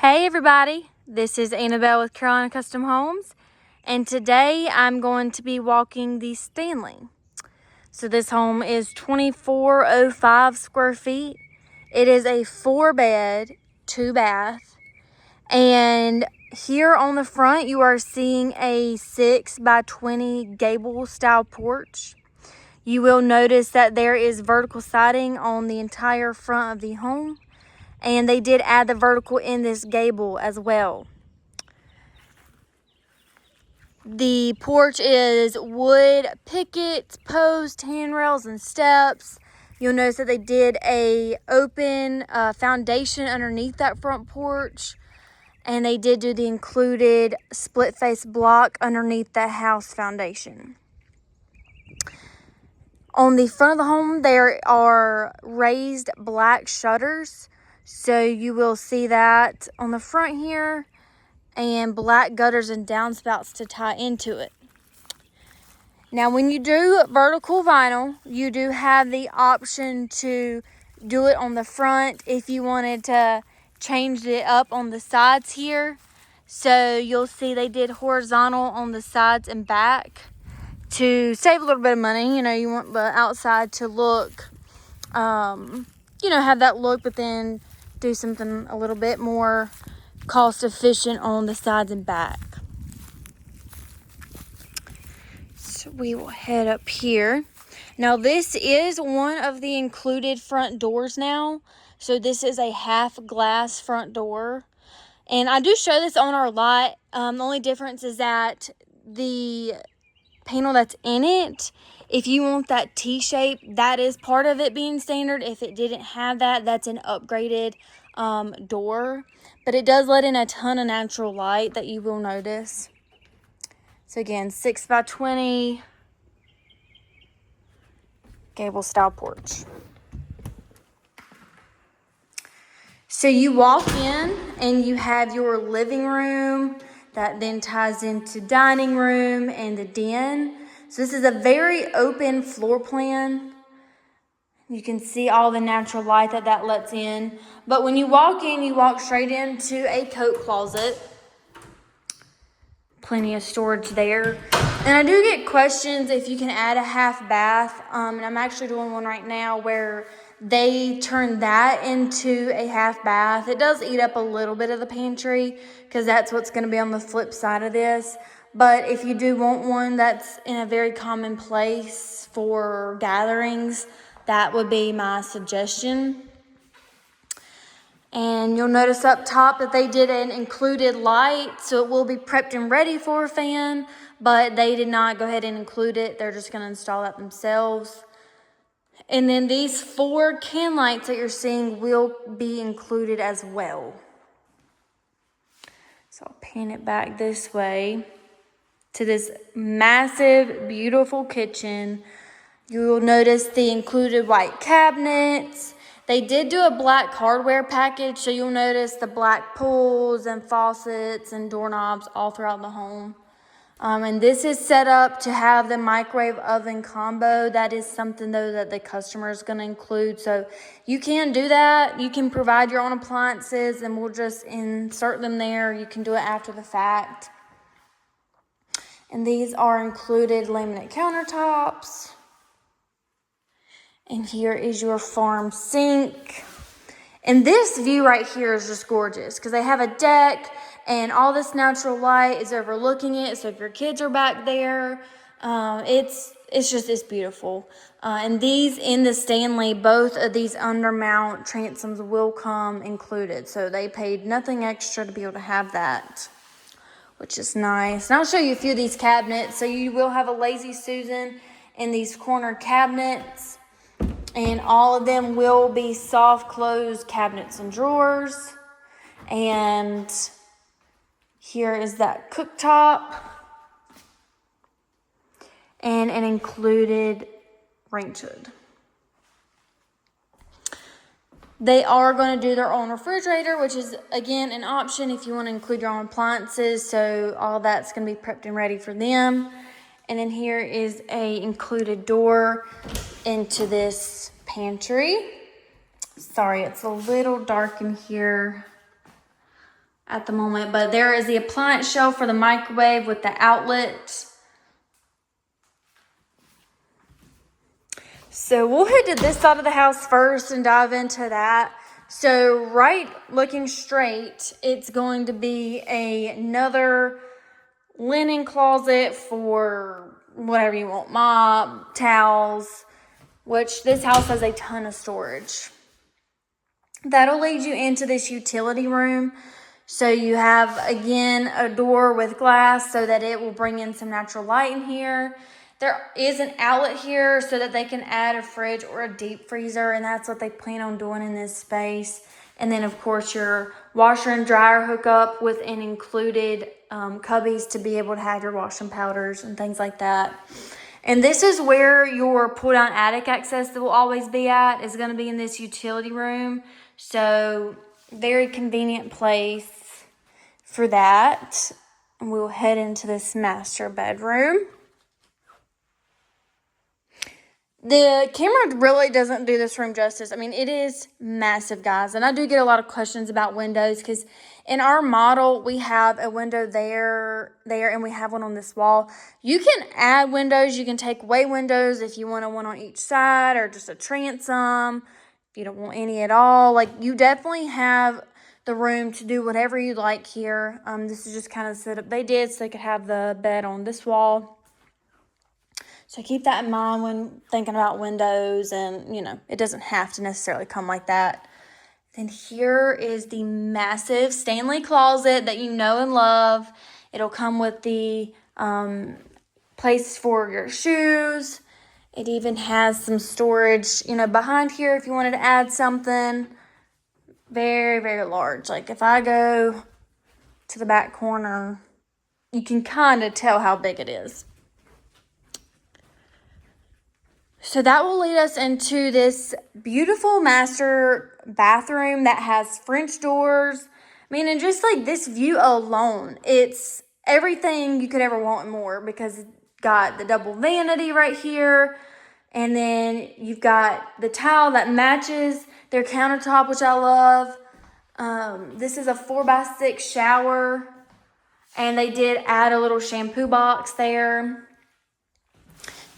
Hey everybody, this is Annabelle with Carolina Custom Homes, and today I'm going to be walking the Stanley. So this home is 2405 square feet. It is a 4-bed, 2-bath, and here on the front you are seeing a 6x20 gable style porch. You will notice that there is vertical siding on the entire front of the home. And they did add the vertical in this gable as well. The porch is wood pickets, posts, handrails, and steps. You'll notice that they did a open foundation underneath that front porch. And they did do the included split face block underneath the house foundation. On the front of the home, there are raised black shutters. So you will see that on the front here, and black gutters and downspouts to tie into it. Now when you do vertical vinyl, you do have the option to do it on the front if you wanted to change it up on the sides here. So you'll see they did horizontal on the sides and back to save a little bit of money. You know, you want the outside to look, have that look, but then do something a little bit more cost efficient on the sides and back. So we will head up here. Now this is one of the included front doors now. So this is a half glass front door. And I do show this on our lot. The only difference is that the panel that's in it, if you want that T-shape, that is part of it being standard. If it didn't have that, that's an upgraded door, but it does let in a ton of natural light that you will notice. So again, 6x20 gable style porch. So you walk in and you have your living room that then ties into dining room and the den. So this is a very open floor plan. You can see all the natural light that lets in. But when you walk in, you walk straight into a coat closet. Plenty of storage there. And I do get questions if you can add a half bath. And I'm actually doing one right now where they turn that into a half bath. It does eat up a little bit of the pantry because that's what's going to be on the flip side of this. But if you do want one that's in a very common place for gatherings, that would be my suggestion. And you'll notice up top that they did an included light, so it will be prepped and ready for a fan, but they did not go ahead and include it. They're just going to install that themselves. And then these 4 can lights that you're seeing will be included as well. So I'll pan it back this way to this massive, beautiful kitchen. You will notice the included white cabinets. They did do a black hardware package, so you'll notice the black pulls and faucets and doorknobs all throughout the home. And this is set up to have the microwave oven combo. That is something, though, that the customer is going to include. So you can do that. You can provide your own appliances, and we'll just insert them there. You can do it after the fact. And these are included laminate countertops. And here is your farm sink. And this view right here is just gorgeous because they have a deck and all this natural light is overlooking it. So if your kids are back there, it's beautiful. And these in the Stanley, both of these undermount transoms will come included. So they paid nothing extra to be able to have that, which is nice. And I'll show you a few of these cabinets. So you will have a Lazy Susan in these corner cabinets. And all of them will be soft closed cabinets and drawers. And here is that cooktop. And an included range hood. They are going to do their own refrigerator, which is, again, an option if you want to include your own appliances. So all that's going to be prepped and ready for them. And then here is a included door into this pantry. Sorry, it's a little dark in here. at the moment. But there is the appliance shelf for the microwave with the outlet. So we'll head to this side of the house first and dive into that. So right, looking straight, it's going to be another linen closet for whatever you want, mop, towels, which this house has a ton of storage. That'll lead you into this utility room. So you have, again, a door with glass so that it will bring in some natural light in here. There is an outlet here so that they can add a fridge or a deep freezer, and that's what they plan on doing in this space. And then, of course, your washer and dryer hookup with an included cubbies to be able to have your washing powders and things like that. And this is where your pull-down attic access will always be at, is going to be in this utility room. So, very convenient place for that. And we'll head into this master bedroom. The camera really doesn't do this room justice. I mean, it is massive, guys. And I do get a lot of questions about windows because in our model, we have a window there, and we have one on this wall. You can add windows. You can take away windows if you want one on each side or just a transom. If you don't want any at all. Like, you definitely have the room to do whatever you like here. This is just kind of the setup they did so they could have the bed on this wall. So keep that in mind when thinking about windows, and, you know, it doesn't have to necessarily come like that. Then here is the massive Stanley closet that you know and love. It'll come with the place for your shoes. It even has some storage, you know, behind here if you wanted to add something. Very, very large. Like, if I go to the back corner, you can kind of tell how big it is. So that will lead us into this beautiful master bathroom that has French doors. I mean, and just like this view alone, it's everything you could ever want and more, because it's got the double vanity right here. And then you've got the tile that matches their countertop, which I love. This is a 4x6 shower. And they did add a little shampoo box there.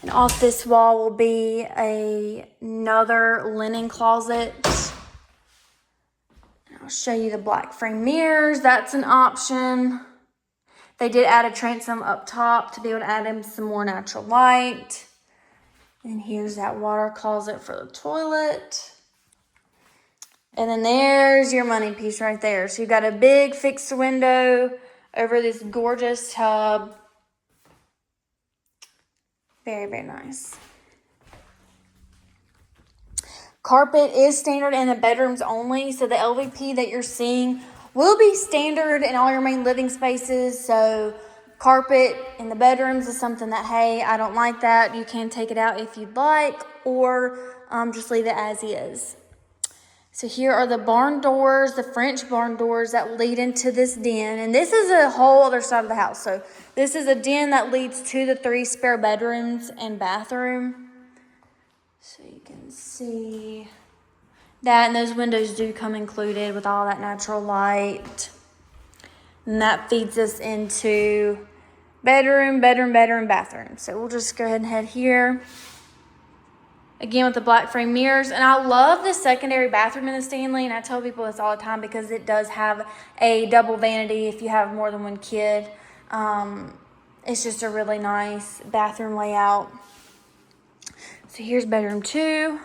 And off this wall will be another linen closet. I'll show you the black frame mirrors. That's an option. They did add a transom up top to be able to add in some more natural light. And here's that water closet for the toilet. And then there's your money piece right there. So you've got a big fixed window over this gorgeous tub. Very, very nice. Carpet is standard in the bedrooms only. So the LVP that you're seeing will be standard in all your main living spaces. So carpet in the bedrooms is something that, hey, I don't like that. You can take it out if you'd like, or just leave it as is. So here are the barn doors, the French barn doors that lead into this den. And this is a whole other side of the house. So this is a den that leads to the 3 spare bedrooms and bathroom. So you can see that. And those windows do come included with all that natural light. And that feeds us into bedroom, bathroom. So we'll just go ahead and head here. Again, with the black frame mirrors. And I love the secondary bathroom in the Stanley. And I tell people this all the time because it does have a double vanity if you have more than one kid. It's just a really nice bathroom layout. So here's bedroom 2.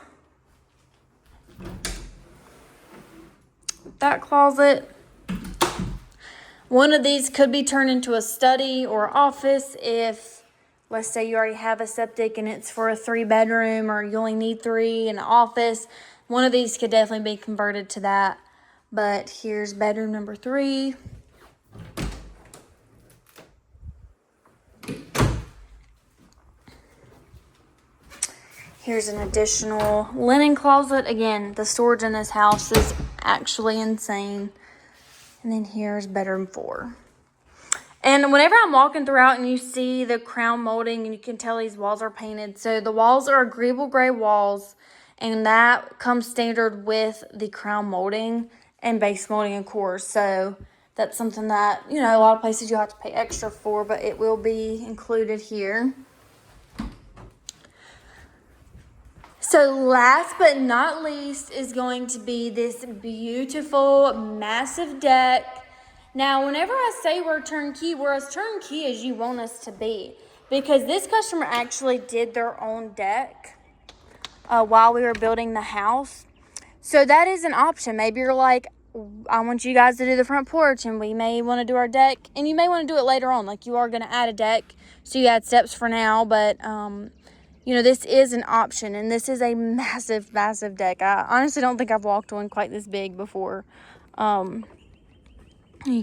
That closet. One of these could be turned into a study or office if, let's say, you already have a septic and it's for a 3-bedroom, or you only need 3 in an office. One of these could definitely be converted to that. But here's bedroom number 3. Here's an additional linen closet. Again, the storage in this house is actually insane. And then here's bedroom 4. And whenever I'm walking throughout and you see the crown molding, and you can tell these walls are painted. So the walls are agreeable gray walls, and that comes standard with the crown molding and base molding, of course. So that's something that, you know, a lot of places you have to pay extra for, but it will be included here. So last but not least is going to be this beautiful, massive deck. Now, whenever I say we're as turnkey as you want us to be, because this customer actually did their own deck while we were building the house. So that is an option. Maybe you're like, I want you guys to do the front porch, and we may want to do our deck, and you may want to do it later on. Like, you are going to add a deck, so you add steps for now, but you know, this is an option, and this is a massive, massive deck. I honestly don't think I've walked one quite this big before. You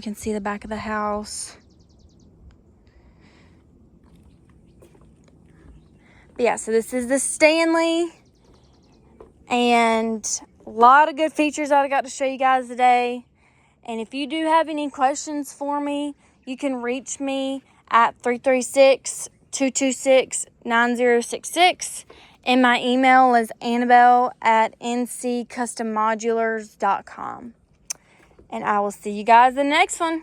can see the back of the house. But yeah, so this is the Stanley, and a lot of good features that I got to show you guys today. And if you do have any questions for me, you can reach me at 336-226-9066. And my email is Annabelle@nccustommodulars.com. And I will see you guys in the next one.